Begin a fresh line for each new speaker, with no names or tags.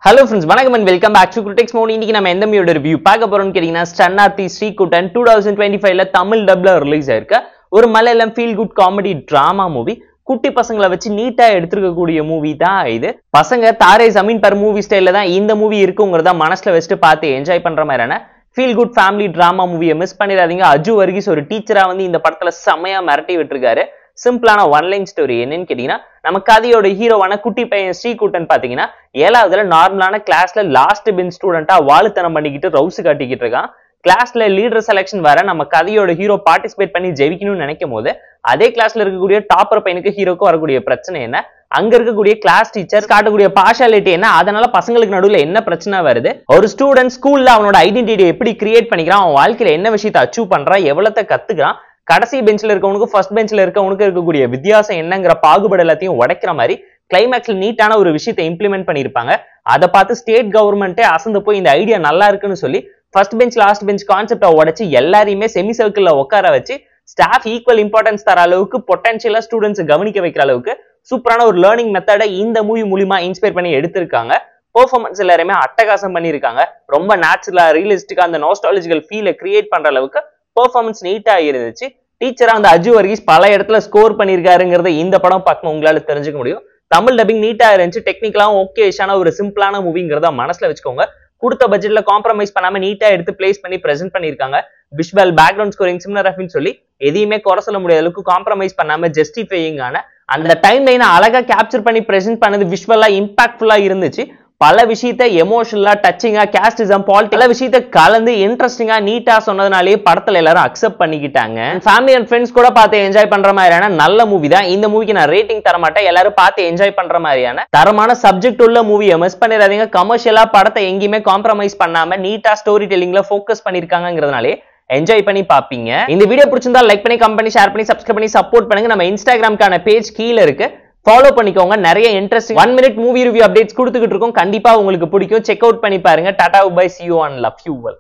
Hello friends, வணக்கம் and welcome back to Critics Mode. இன்னைக்கு நம்ம எந்த மூவியோட ரிவ்யூ பார்க்க போறோம்னு கேட்டீங்கன்னா ஸ்டன்னார்த்தி ஸ்ரீகுட்டன் 2025ல தமிழ் டப்ல ரிலீஸ் ஆயிருக்க ஒரு Malayalam feel good comedy drama movie. குட்டி பசங்களை வச்சு நீட்டா எடுத்துருக்கக்கூடிய மூவி தான் இது. பசங்க தாரே ஜமீன் பர் மூவி ஸ்டைல்ல தான் இந்த மூவி இருக்குங்கிறத மனசுல வச்சுட்டு பார்த்து என்ஜாய் பண்ற மாதிரியான ஃபீல் குட் ஃபேமிலி டிராமா மூவியை மிஸ் பண்ணிடாதீங்க. அஜு வர்கீஸ் ஒரு டீச்சரா வந்து இந்த படத்துல செமையா மிரட்டி விட்டுருக்காரு. சிம்பிளான ஒன் லைன் ஸ்டோரி என்னன்னு கேட்டீங்கன்னா, நம்ம கதையோட ஹீரோவான குட்டி பையன் ஸ்ரீகுட்டன் பாத்தீங்கன்னா 7வதுல நார்மலான கிளாஸ்ல லாஸ்ட் பெஞ்ச் ஸ்டூடெண்டா வாழுத்தனம் பண்ணிக்கிட்டு ரவுஸ் காட்டிக்கிட்டு இருக்கான். கிளாஸ்ல லீடர் செலக்ஷன் வர நம்ம கதையோட ஹீரோ பார்ட்டிசிபேட் பண்ணி ஜெயிக்கணும்னு நினைக்கும் போது அதே கிளாஸ்ல இருக்கக்கூடிய டாப்பர் பையனுக்கு ஹீரோக்கும் வரக்கூடிய பிரச்சனை என்ன, அங்க இருக்கக்கூடிய கிளாஸ் டீச்சர் காட்டக்கூடிய பார்ஷாலிட்டி என்ன, அதனால பசங்களுக்கு நடுவில் என்ன பிரச்சனை வருது, ஒரு ஸ்டூடெண்ட் ஸ்கூல்ல அவனோட ஐடென்டிட்டியை எப்படி கிரியேட் பண்ணிக்கிறான், அவன் வாழ்க்கையில என்ன விஷயத்தை அச்சீவ் பண்றான், எவ்வளத்தை கத்துக்கிறான், கடைசி பெஞ்ச்ல இருக்கவனுக்கு ஃபர்ஸ்ட் பெஞ்ச்ல இருக்கவனுக்கு இருக்கக்கூடிய வித்தியாசம் என்னங்கிற பாகுபாடு எல்லாத்தையும் உடைக்கிற மாதிரி கிளைமேக்ஸ்ல நீட்டான ஒரு விஷயத்தை இம்ப்ளிமெண்ட் பண்ணிருப்பாங்க. அதை பார்த்து ஸ்டேட் கவர்மெண்ட்டே அசந்து போய் இந்த ஐடியா நல்லா இருக்குன்னு சொல்லி ஃபர்ஸ்ட் பெஞ்ச் லாஸ்ட் பெஞ்ச் கான்செப்டை உடைச்சு எல்லாரையுமே செமி சர்க்கிள்ல உட்கார வச்சு ஸ்டாஃப் ஈக்குவல் இம்பார்ட்டன்ஸ் தர அளவுக்கு பொட்டன்ஷியலா ஸ்டூடெண்ட்ஸ் கவனிக்க வைக்கிற அளவுக்கு சூப்பரான ஒரு லேர்னிங் மெத்தடை இந்த மூவி மூலியமா இன்ஸ்பயர் பண்ணி எடுத்திருக்காங்க. பெர்ஃபார்மன்ஸ் எல்லாருமே அட்டகாசம் பண்ணிருக்காங்க. ரொம்ப நேச்சுரலா ரியலிஸ்டிக்கா அந்த நோஸ்டாலஜிக்கல் ஃபீலை கிரியேட் பண்ற அளவுக்கு பெர்ஃபார்மன்ஸ் நீட்டா இருந்துச்சு. டீச்சரா அந்த அஜு வர்கீஸ் பல இடத்துல ஸ்கோர் பண்ணிருக்காருங்கிறத இந்த படம் பார்க்கும் உங்களால தெரிஞ்சுக்க முடியும். தமிழ் டப்பிங் நீட்டா இருந்துச்சு. டெக்னிக்கலாவும் ஓகேஷான ஒரு சிம்பிளான மூவிங்கிறத மனசுல வச்சுக்கோங்க. கொடுத்த பட்ஜெட்ல காம்ப்ரமைஸ் பண்ணாம நீட்டா எடுத்து பிளேஸ் பண்ணி பிரசென்ட் பண்ணிருக்காங்க. விஷுவல் பேக்ரவுண்ட் ஸ்கோரிங் சிம்னரஃபின்னு சொல்லி எதையுமே குறை சொல்ல முடியாத அளவுக்கு காம்ப்ரமைஸ் பண்ணாம ஜஸ்டிஃபையிங்கான அந்த டைம் லைனை அழகா கேப்சர் பண்ணி பிரசென்ட் பண்ணது விஷுவலா இம்பாக்ட்ஃபுல்லா இருந்துச்சு. பல விஷயத்த எமோஷனலா டச்சிங்கா கேஸ்டிசம் பாலிட்டிக்ஸ் பல விஷயத்த கலந்து இன்ட்ரெஸ்டிங்கா நீட்டா சொன்னதுனாலே படத்துல எல்லாரும் அக்செப்ட் பண்ணிக்கிட்டாங்க. ஃபேமிலி அண்ட் ஃப்ரெண்ட்ஸ் கூட பார்த்து என்ஜாய் பண்ற மாதிரியான நல்ல மூவி தான். இந்த மூவிக்கு நான் ரேட்டிங் தர மாட்டேன். எல்லாரும் பார்த்து என்ஜாய் பண்ற மாதிரியான தரமான சப்ஜெக்ட் உள்ள மூவியை மிஸ் பண்ணிடாதீங்க. கமர்ஷியலா படத்தை எங்கேயுமே காம்ப்ரமைஸ் பண்ணாம நீட்டா ஸ்டோரி டெல்லிங்ல ஃபோக்கஸ் பண்ணிருக்காங்கிறதுனாலே என்ஜாய் பண்ணி பாப்பீங்க. இந்த வீடியோ பிடிச்சிருந்தா லைக் பண்ணி கமெண்ட் பண்ணி ஷேர் பண்ணி சப்ஸ்கிரைப் பண்ணி சப்போர்ட் பண்ணுங்க. நம்ம இன்ஸ்டாகிராம்க்கான பேஜ் கீழே இருக்கு, ஃபாலோ பண்ணிக்கோங்க. நிறைய interesting 1 minute movie review updates கொடுத்துக்கிட்டு இருக்கோம். கண்டிப்பா உங்களுக்கு பிடிக்கும். செக் அவுட் பண்ணி பாருங்க. Tata bye, see you and love you all.